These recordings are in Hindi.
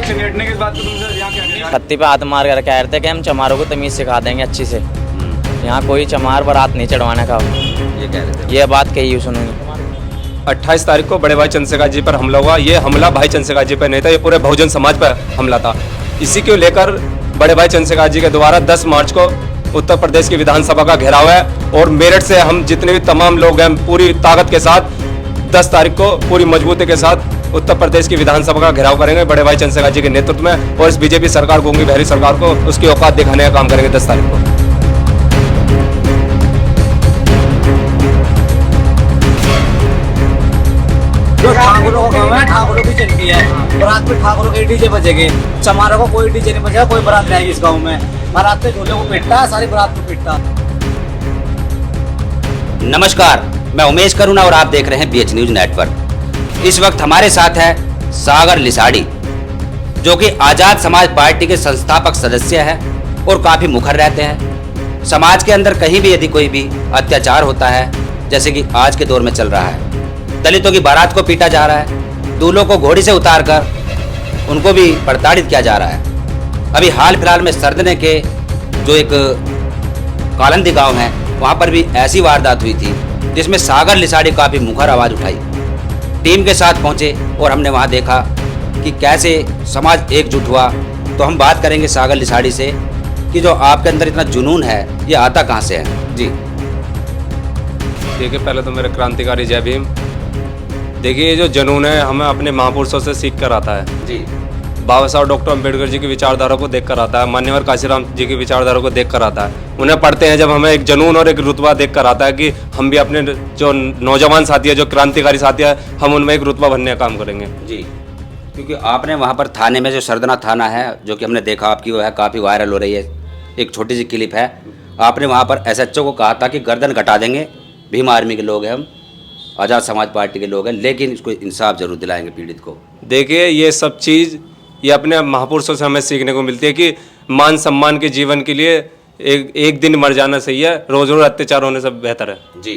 पीछे लेटने के बाद तो तुमसे यहाँ क्या पत्ती पे हाथ मार कर कह रहे थे कि हम चमारों को तमीज़ सिखा देंगे अच्छी से। यहाँ कोई चमार बारात नहीं चढ़वाने का, ये कह रहे थे। ये बात कही उन्होंने। 28 तारीख को बड़े भाई चंद्रशेखर जी पर हमला हुआ। ये हमला भाई चंद्रशेखर जी पर नहीं था, ये पूरे बहुजन समाज पर हमला था। इसी को लेकर बड़े भाई चंद्रशेखर जी के द्वारा 10 मार्च को उत्तर प्रदेश की विधानसभा का घेराव है और मेरठ से हम जितने भी तमाम लोग हैं पूरी ताकत के साथ 10 तारीख को पूरी मजबूती के साथ उत्तर प्रदेश की विधानसभा का घेराव करेंगे बड़े भाई चंद्रशेखर जी के नेतृत्व में, और इस बीजेपी सरकार गूंगी बहरी सरकार को उसकी औकात दिखाने का काम करेंगे 10 तारीख को। जो ठाकुरों का काम है, ठाकुरों की चलती है। बारात में ठाकुरों के डीजे बजेंगे, चमारों को कोई डीजे नहीं बजेगा, कोई बारात नहीं आएगी इस गांव में। बारात में झूले को पीटता है, सारी बारात को पीटता। नमस्कार, मैं उमेश करुणा और आप देख रहे हैं बीएच न्यूज नेटवर्क। इस वक्त हमारे साथ है सागर लिसाड़ी, जो कि आजाद समाज पार्टी के संस्थापक सदस्य हैं और काफी मुखर रहते हैं। समाज के अंदर कहीं भी यदि कोई भी अत्याचार होता है, जैसे कि आज के दौर में चल रहा है, दलितों की बारात को पीटा जा रहा है, दूल्हों को घोड़ी से उतारकर उनको भी प्रताड़ित किया जा रहा है। अभी हाल फिलहाल में सरदने के जो एक कालंदी गांव है, वहां पर भी ऐसी वारदात हुई थी जिसमें सागर लिसाड़ी काफी मुखर आवाज उठाई, टीम के साथ पहुंचे और हमने वहां देखा कि कैसे समाज एकजुट हुआ। तो हम बात करेंगे सागर लिसाड़ी से कि जो आपके अंदर इतना जुनून है, ये आता कहाँ से है? जी देखिए, पहले तो मेरे क्रांतिकारी जय भीम। देखिए, ये जो जुनून है हमें अपने महापुरुषों से सीख कर आता है जी। बाबा साहब डॉक्टर अम्बेडकर जी की विचारधारा को देख कर आता है, मान्यवर काशीराम जी की विचारधारा को देख कर आता है। उन्हें पढ़ते हैं जब हमें एक जुनून और एक रुतबा देख कर आता है कि हम भी अपने जो नौजवान साथी है, जो क्रांतिकारी साथी है, हम उनमें एक रुतबा बनने का काम करेंगे जी। क्योंकि आपने वहाँ पर थाने में जो सरदना थाना है, जो कि हमने देखा आपकी वो है काफ़ी वायरल हो रही है, एक छोटी सी क्लिप है। आपने वहाँ पर एसएचओ को कहा था कि गर्दन कटा देंगे, भीम आर्मी के लोग हैं हम, आज़ाद समाज पार्टी के लोग हैं, लेकिन इसको इंसाफ जरूर दिलाएंगे पीड़ित को। देखिए, ये सब चीज़ ये अपने महापुरुषों से हमें सीखने को मिलती है कि मान सम्मान के जीवन के लिए एक दिन मर जाना सही है, रोज रोज अत्याचार होने से बेहतर है जी।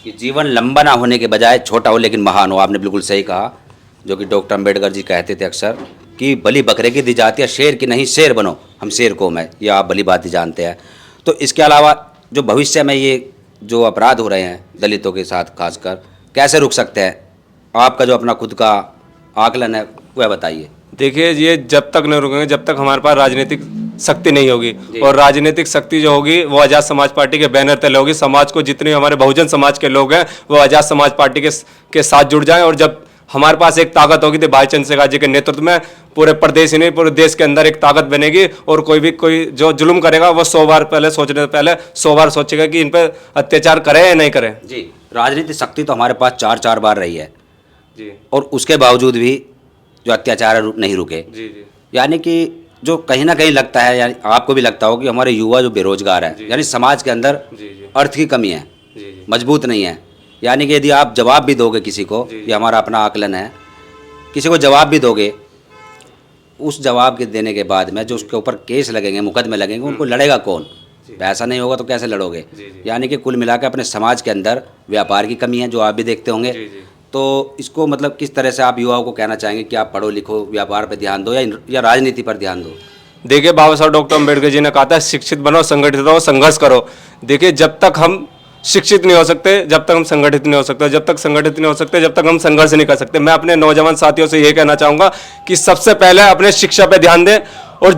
कि जीवन लंबा ना होने के बजाय छोटा हो लेकिन महान हो, आपने बिल्कुल सही कहा। जो कि डॉक्टर अम्बेडकर जी कहते थे अक्सर कि बलि बकरे की दी जाती है, शेर की नहीं, शेर बनो, हम शेर कौम है, ये आप भली बात ही जानते हैं। तो इसके अलावा जो भविष्य में ये जो अपराध हो रहे हैं दलितों के साथ खासकर, कैसे रुक सकते हैं? आपका जो अपना खुद का आकलन है वह बताइए। देखिए, ये जब तक नहीं रुकेंगे जब तक हमारे पास राजनीतिक शक्ति नहीं होगी, और राजनीतिक शक्ति जो होगी वो आज़ाद समाज पार्टी के बैनर तले होगी। समाज को जितने हमारे बहुजन समाज के लोग हैं वो आज़ाद समाज पार्टी के साथ जुड़ जाएं, और जब हमारे पास एक ताकत होगी तो भाई चंद्रशेखर जी के नेतृत्व में पूरे प्रदेश ही नहीं पूरे देश के अंदर एक ताकत बनेगी, और कोई जो जुल्म करेगा वो 100 बार पहले सोचने से पहले 100 बार सोचेगा कि इन पर अत्याचार करें या नहीं करें। जी, राजनीतिक शक्ति तो हमारे पास 4 बार रही है जी, और उसके बावजूद भी जो अत्याचार नहीं रुके। जी जी। यानी कि जो कहीं ना कहीं लगता है, यानी आपको भी लगता हो कि हमारे युवा जो बेरोजगार है, यानी समाज के अंदर अर्थ की कमी है, मजबूत नहीं है। यानी कि यदि आप जवाब भी दोगे किसी को, ये हमारा अपना आकलन है, किसी को जवाब भी दोगे, उस जवाब के देने के बाद में जो उसके ऊपर केस लगेंगे, मुकदमे लगेंगे, उनको लड़ेगा कौन? पैसा नहीं होगा तो कैसे लड़ोगे? यानी कि कुल मिलाकर अपने समाज के अंदर व्यापार की कमी है, जो आप भी देखते होंगे। तो इसको मतलब किस तरह से आप युवाओं को कहना चाहेंगे कि आप पढ़ो लिखो, व्यापार पर ध्यान दो या राजनीति पर ध्यान दो? देखिए, बाबा साहब डॉक्टर अम्बेडकर जी ने कहा था शिक्षित बनो, संगठित रहो, संघर्ष करो। देखिए, जब तक हम शिक्षित नहीं हो सकते, जब तक हम संगठित नहीं हो सकते, जब तक संगठित नहीं हो सकते, जब तक हम संघर्ष नहीं कर सकते। मैं अपने नौजवान साथियों से ये कहना चाहूँगा कि सबसे पहले अपने शिक्षा पे ध्यान दें, और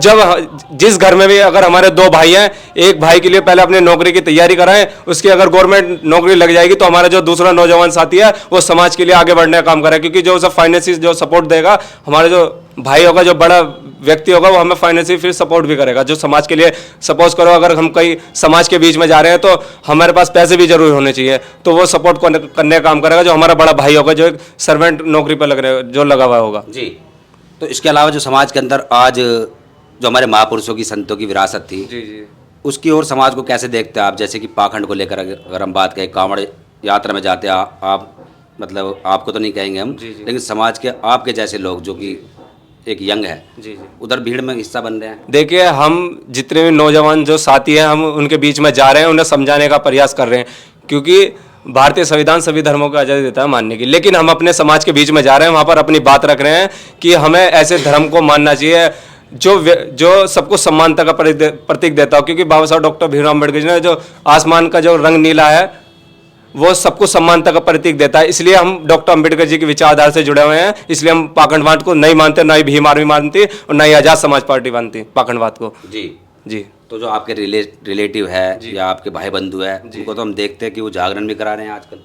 जिस घर में भी अगर हमारे 2 भाई हैं, एक भाई के लिए पहले अपने नौकरी की तैयारी कराएं, उसकी अगर गवर्नमेंट नौकरी लग जाएगी तो हमारा जो दूसरा नौजवान साथी है वो समाज के लिए आगे बढ़ने का काम करे, क्योंकि जो उसे फाइनेंशियल जो सपोर्ट देगा, हमारे जो भाई होगा, जो बड़ा व्यक्ति होगा, वो हमें फाइनेंशियल फिर सपोर्ट भी करेगा। जो समाज के लिए सपोज करो, अगर हम कहीं समाज के बीच में जा रहे हैं तो हमारे पास पैसे भी जरूर होने चाहिए, तो वो सपोर्ट करने का काम करेगा जो हमारा बड़ा भाई होगा, जो एक सर्वेंट नौकरी पर जो लगा हुआ होगा। जी। तो इसके अलावा जो समाज के अंदर आज जो हमारे महापुरुषों की, संतों की विरासत थी, जी जी, उसकी ओर समाज को कैसे देखते हैं आप? जैसे कि पाखंड को लेकर अगर हम बात करें, कांवड़ यात्रा में जाते हैं आप, मतलब आपको तो नहीं कहेंगे हम, लेकिन समाज के आपके जैसे लोग जो कि एक यंग है, जी, उधर भीड़ में हिस्सा बन रहे हैं। देखिए, हम जितने भी नौजवान जो साथी हैं, हम उनके बीच में जा रहे हैं, उन्हें समझाने का प्रयास कर रहे हैं, क्योंकि भारतीय संविधान सभी धर्मों को आज़ादी देता है मानने की, लेकिन हम अपने समाज के बीच में जा रहे हैं, वहाँ पर अपनी बात रख रहे हैं कि हमें ऐसे धर्म को मानना चाहिए जो सबको समानता का प्रतीक देता हो, क्योंकि बाबा साहब डॉक्टर भीमराव अम्बेडकर जी ने जो आसमान का जो रंग नीला है वो सबको समानता का प्रतीक देता है। इसलिए हम डॉक्टर अम्बेडकर जी की विचारधारा से जुड़े हुए हैं, इसलिए हम पाखंडवाद को नहीं मानते, ना ही भीम आर्मी मानती और ना ही आज़ाद समाज पार्टी मानती पाखंडवाद को। जी जी। तो जो आपके रिलेटिव है या आपके भाई बंधु है, उनको तो हम देखते हैं कि वो जागरण भी करा रहे हैं आजकल।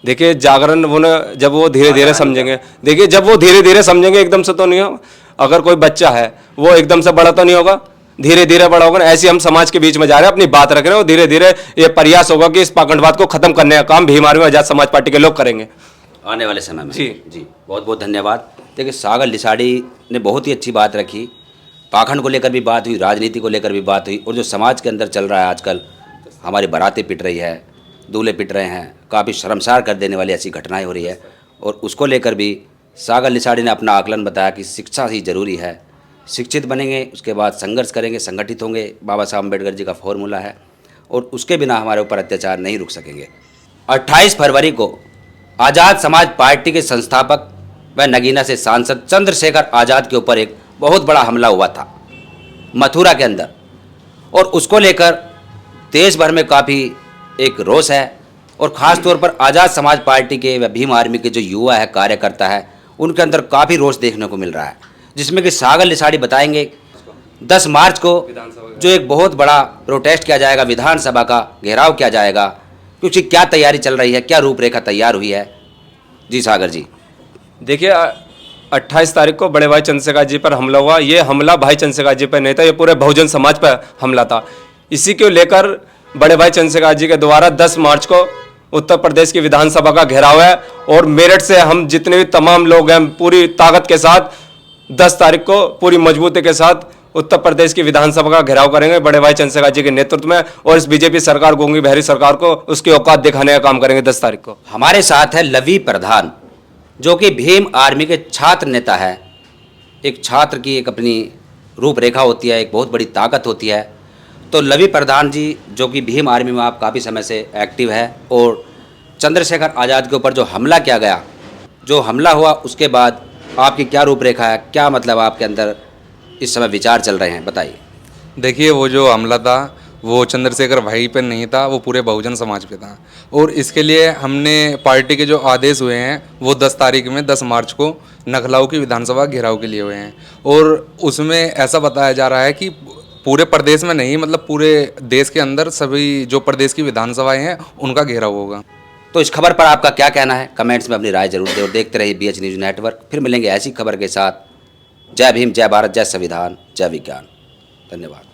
देखिए जागरण वो ना जब वो धीरे धीरे समझेंगे, देखिए जब वो धीरे धीरे समझेंगे, एकदम से तो नहीं हो। अगर कोई बच्चा है वो एकदम से बड़ा तो नहीं होगा, धीरे धीरे बड़ा होगा। ऐसे हम समाज के बीच में जा रहे हैं, अपनी बात रख रहे हैं, और धीरे धीरे ये प्रयास होगा कि इस पाखंडवाद को खत्म करने का काम भीम आर्मी आज़ाद समाज पार्टी के लोग करेंगे आने वाले समय में। जी जी, बहुत बहुत धन्यवाद। देखिए सागर लिसाड़ी ने बहुत ही अच्छी बात रखी, पाखंड को लेकर भी बात हुई, राजनीति को लेकर भी बात हुई, और जो समाज के अंदर चल रहा है आजकल, हमारी बारातें पिट रही है, दूल्हे पिट रहे हैं, काफ़ी शर्मसार कर देने वाली ऐसी घटनाएं हो रही है, और उसको लेकर भी सागर लिसाड़ी ने अपना आकलन बताया कि शिक्षा ही जरूरी है, शिक्षित बनेंगे उसके बाद संघर्ष करेंगे, संगठित होंगे, बाबा साहब अम्बेडकर जी का फॉर्मूला है, और उसके बिना हमारे ऊपर अत्याचार नहीं रुक सकेंगे। 28 फरवरी को आज़ाद समाज पार्टी के संस्थापक व नगीना से सांसद चंद्रशेखर आज़ाद के ऊपर एक बहुत बड़ा हमला हुआ था मथुरा के अंदर, और उसको लेकर देश भर में काफ़ी एक रोष है, और ख़ास तौर पर आज़ाद समाज पार्टी के व भीम आर्मी के जो युवा है, कार्यकर्ता है, उनके अंदर काफ़ी रोष देखने को मिल रहा है, जिसमें कि सागर लिसाड़ी बताएंगे 10 मार्च को जो एक बहुत बड़ा प्रोटेस्ट किया जाएगा, विधानसभा का घेराव किया जाएगा, क्योंकि क्या तैयारी चल रही है, क्या रूपरेखा तैयार हुई है। जी सागर जी। देखिए 28 तारीख को बड़े भाई चंद्रशेखर जी पर हमला हुआ। ये हमला भाई चंद्रशेखर जी पर नहीं था, ये पूरे बहुजन समाज पर हमला था। इसी को लेकर बड़े भाई चंद्रशेखर जी के द्वारा 10 मार्च को उत्तर प्रदेश की विधानसभा का घेराव है, और मेरठ से हम जितने भी तमाम लोग हैं पूरी ताकत के साथ 10 तारीख को पूरी मजबूती के साथ उत्तर प्रदेश की विधानसभा का घेराव करेंगे बड़े भाई चंद्रशेखर जी के नेतृत्व में, और इस बीजेपी सरकार, गूंगी बहरी सरकार को उसकी औकात दिखाने का काम करेंगे 10 तारीख को। हमारे साथ है लवी प्रधान, जो कि भीम आर्मी के छात्र नेता है। एक छात्र की एक अपनी रूपरेखा होती है, एक बहुत बड़ी ताकत होती है। तो लवी प्रधान जी, जो कि भीम आर्मी में आप काफ़ी समय से एक्टिव है, और चंद्रशेखर आज़ाद के ऊपर जो हमला किया गया, जो हमला हुआ उसके बाद आपकी क्या रूपरेखा है, क्या मतलब आपके अंदर इस समय विचार चल रहे हैं, बताइए। देखिए वो जो हमला था वो चंद्रशेखर भाई पे नहीं था, वो पूरे बहुजन समाज पे था, और इसके लिए हमने पार्टी के जो आदेश हुए हैं वो 10 तारीख में 10 मार्च को नखलाऊ की विधानसभा घेराव के लिए हुए हैं, और उसमें ऐसा बताया जा रहा है कि पूरे प्रदेश में नहीं, मतलब पूरे देश के अंदर सभी जो प्रदेश की विधानसभाएं हैं उनका घेराव होगा। तो इस खबर पर आपका क्या कहना है, कमेंट्स में अपनी राय जरूर दें, और देखते रहिए BH न्यूज़ नेटवर्क। फिर मिलेंगे ऐसी खबर के साथ। जय भीम, जय भारत, जय संविधान, जय विज्ञान। धन्यवाद।